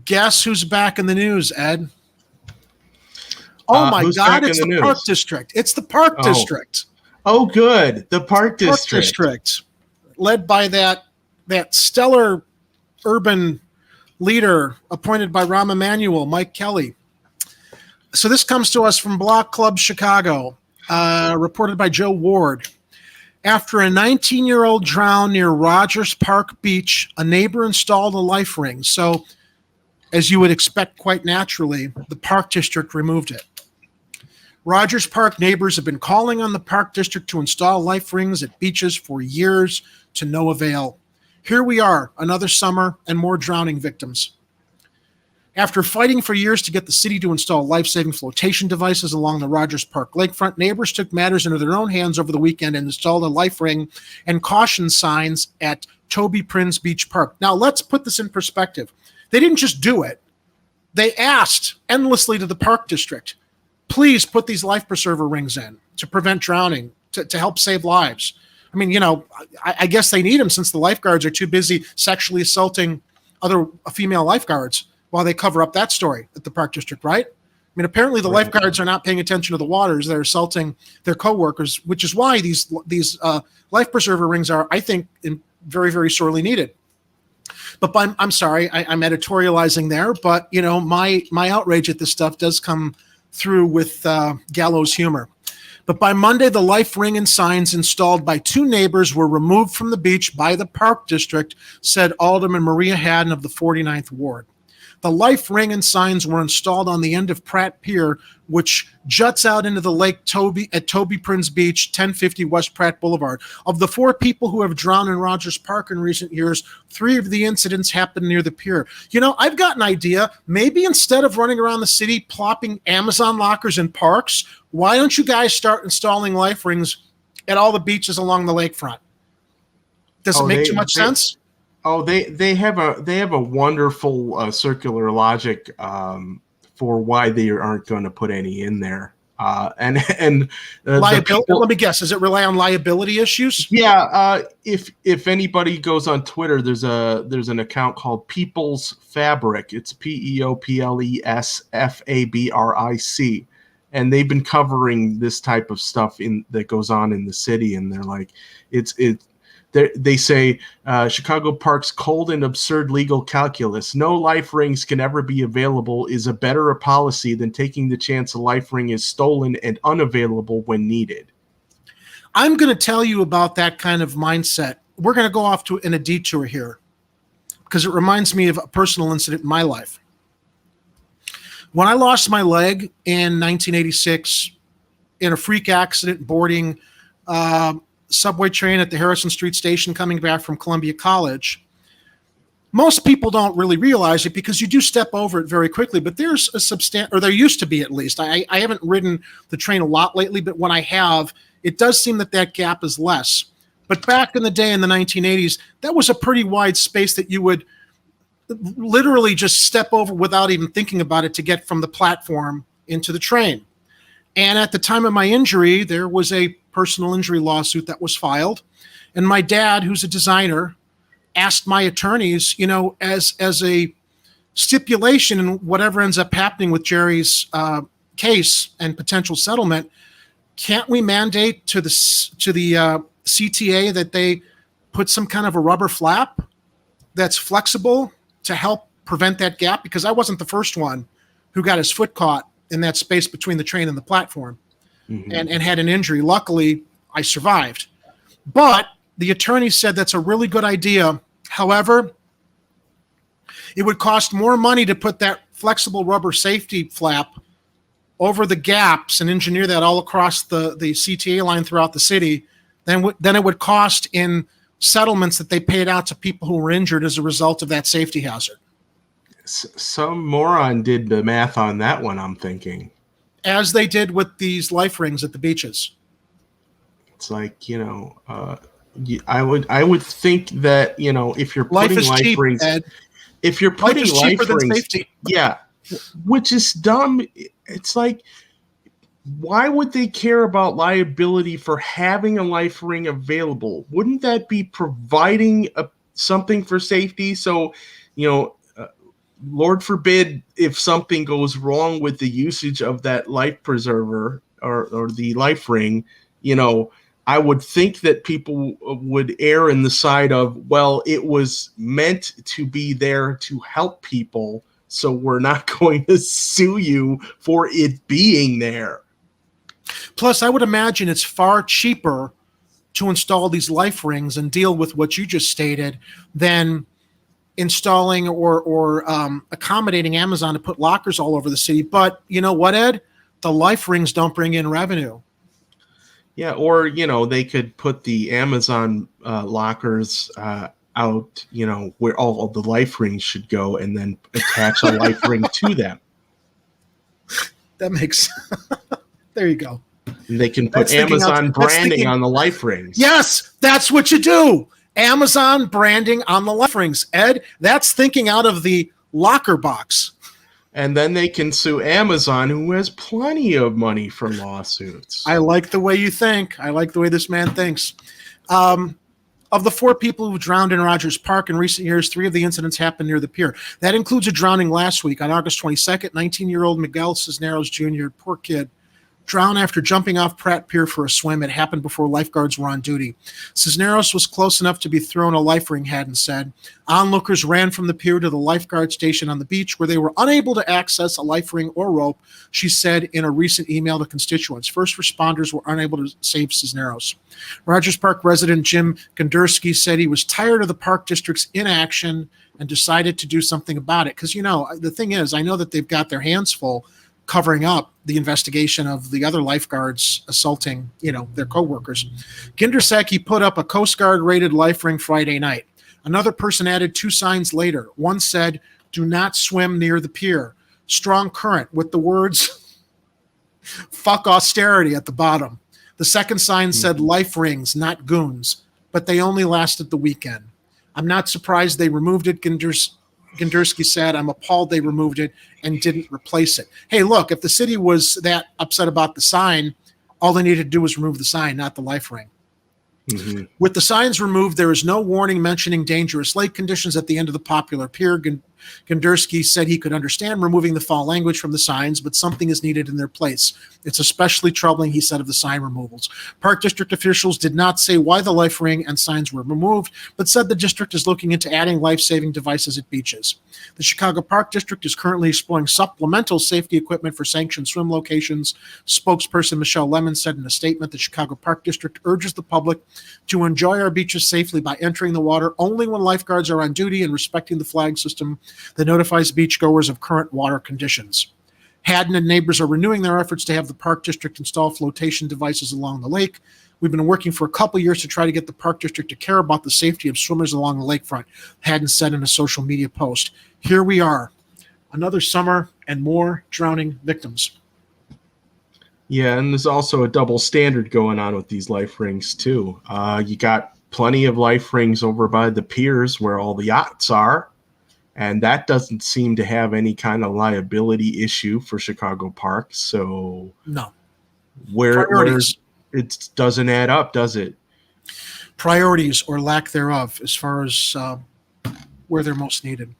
Guess who's back in the news, Ed? Oh my Who's God, back in it's the the Park news? District. It's the Park Oh, District. oh, good. The Park Park District. District, led by that stellar urban leader appointed by Rahm Emanuel, Mike Kelly. So this comes to us from Block Club Chicago, reported by Joe Ward. After a 19-year-old drowned near Rogers Park Beach, a neighbor installed a life ring. So, as you would expect quite naturally, the Park District removed it. Rogers Park neighbors have been calling on the Park District to install life rings at beaches for years to no avail. Here we are, another summer and more drowning victims. After fighting for years to get the city to install life-saving flotation devices along the Rogers Park lakefront, neighbors took matters into their own hands over the weekend and installed a life ring and caution signs at Toby Prinz Beach Park. Now, let's put this in perspective. They didn't just do it. They asked endlessly to the Park District, please put these life preserver rings in to prevent drowning, to help save lives. I mean, I guess they need them since the lifeguards are too busy sexually assaulting other female lifeguards while they cover up that story at the Park District, right? I mean, apparently the lifeguards are not paying attention to the waters. They're assaulting their coworkers, which is why these life preserver rings are, I think, very, very sorely needed. But I'm sorry, I'm editorializing there. But my outrage at this stuff does come through with gallows humor. But by Monday, the life ring and signs installed by two neighbors were removed from the beach by the Park District, said Alderman Maria Haddon of the 49th Ward. The life ring and signs were installed on the end of Pratt Pier, which juts out into the lake Toby at Toby Prinz Beach, 1050 West Pratt Boulevard. Of the four people who have drowned in Rogers Park in recent years, three of the incidents happened near the pier. I've got an idea. Maybe instead of running around the city plopping Amazon lockers in parks, why don't you guys start installing life rings at all the beaches along the lakefront? Does it make too much sense? Oh, they have a wonderful circular logic for why they aren't going to put any in there. And liability. Let me guess. Does it rely on liability issues? Yeah. If anybody goes on Twitter, there's an account called People's Fabric. It's PeoplesFabric, and they've been covering this type of stuff that goes on in the city, and they're like, They say Chicago Park's cold and absurd legal calculus, no life rings can ever be available, is a better policy than taking the chance a life ring is stolen and unavailable when needed. I'm going to tell you about that kind of mindset. We're going to go off in a detour here because it reminds me of a personal incident in my life. When I lost my leg in 1986 in a freak accident boarding subway train at the Harrison Street station coming back from Columbia College. Most people don't really realize it because you do step over it very quickly, but there's or there used to be at least. I haven't ridden the train a lot lately, but when I have, it does seem that gap is less. But back in the day in the 1980s, that was a pretty wide space that you would literally just step over without even thinking about it to get from the platform into the train. And at the time of my injury, there was a personal injury lawsuit that was filed. And my dad, who's a designer, asked my attorneys, as a stipulation in whatever ends up happening with Jerry's case and potential settlement, can't we mandate to the CTA that they put some kind of a rubber flap that's flexible to help prevent that gap? Because I wasn't the first one who got his foot caught in that space between the train and the platform. Mm-hmm. and had an injury. Luckily, I survived. But the attorney said that's a really good idea. However, it would cost more money to put that flexible rubber safety flap over the gaps and engineer that all across the CTA line throughout the city than it would cost in settlements that they paid out to people who were injured as a result of that safety hazard. Some moron did the math on that one, I'm thinking. As they did with these life rings at the beaches. It's like, I would think that, if you're putting life rings, Ed. If you're putting life rings, safety. Yeah, which is dumb. It's like, why would they care about liability for having a life ring available? Wouldn't that be providing something for safety? So, Lord forbid if something goes wrong with the usage of that life preserver or the life ring, I would think that people would err in the side of, well, it was meant to be there to help people, so we're not going to sue you for it being there. Plus, I would imagine it's far cheaper to install these life rings and deal with what you just stated than installing or accommodating Amazon to put lockers all over the city. But you know what, Ed? The life rings don't bring in revenue. Yeah, or they could put the Amazon lockers out, where all of the life rings should go, and then attach a life ring to them. That makes there you go. And they can put Amazon branding on the life rings. Yes, that's what you do. Amazon branding on the life rings. Ed, that's thinking out of the locker box. And then they can sue Amazon, who has plenty of money for lawsuits. I like the way you think. I like the way this man thinks. Of the 4 people who drowned in Rogers Park in recent years, 3 of the incidents happened near the pier. That includes a drowning last week on August 22nd. 19-year-old Miguel Cisneros Jr., poor kid, drowned after jumping off Pratt Pier for a swim. It happened before lifeguards were on duty. Cisneros was close enough to be thrown a life ring, Haddon said. Onlookers ran from the pier to the lifeguard station on the beach, where they were unable to access a life ring or rope, she said in a recent email to constituents. First responders were unable to save Cisneros. Rogers Park resident Jim Gondurski said he was tired of the park district's inaction and decided to do something about it. Because, the thing is, I know that they've got their hands full covering up the investigation of the other lifeguards assaulting, their coworkers. Ginderseki put up a Coast Guard rated life ring Friday night. Another person added 2 signs later. One said, "Do not swim near the pier. Strong current," with the words "fuck austerity" at the bottom. The second sign said "life rings, not goons," but they only lasted the weekend. "I'm not surprised they removed it," Gondurski said. "I'm appalled they removed it and didn't replace it." Hey, look, if the city was that upset about the sign, all they needed to do was remove the sign, not the life ring. Mm-hmm. With the signs removed, there is no warning mentioning dangerous lake conditions at the end of the popular pier. Gondurski said he could understand removing the foul language from the signs, but something is needed in their place. It's especially troubling, he said, of the sign removals. Park district officials did not say why the life ring and signs were removed, but said the district is looking into adding life-saving devices at beaches. The Chicago Park District is currently exploring supplemental safety equipment for sanctioned swim locations. Spokesperson Michelle Lemon said in a statement, the Chicago Park District urges the public to enjoy our beaches safely by entering the water only when lifeguards are on duty and respecting the flag system that notifies beachgoers of current water conditions. Haddon and neighbors are renewing their efforts to have the Park District install flotation devices along the lake. We've been working for a couple years to try to get the Park District to care about the safety of swimmers along the lakefront, Haddon said in a social media post. Here we are, another summer and more drowning victims. Yeah, and there's also a double standard going on with these life rings, too. You got plenty of life rings over by the piers where all the yachts are, and that doesn't seem to have any kind of liability issue for Chicago Park. So no, where it doesn't add up, does it? Priorities or lack thereof as far as where they're most needed.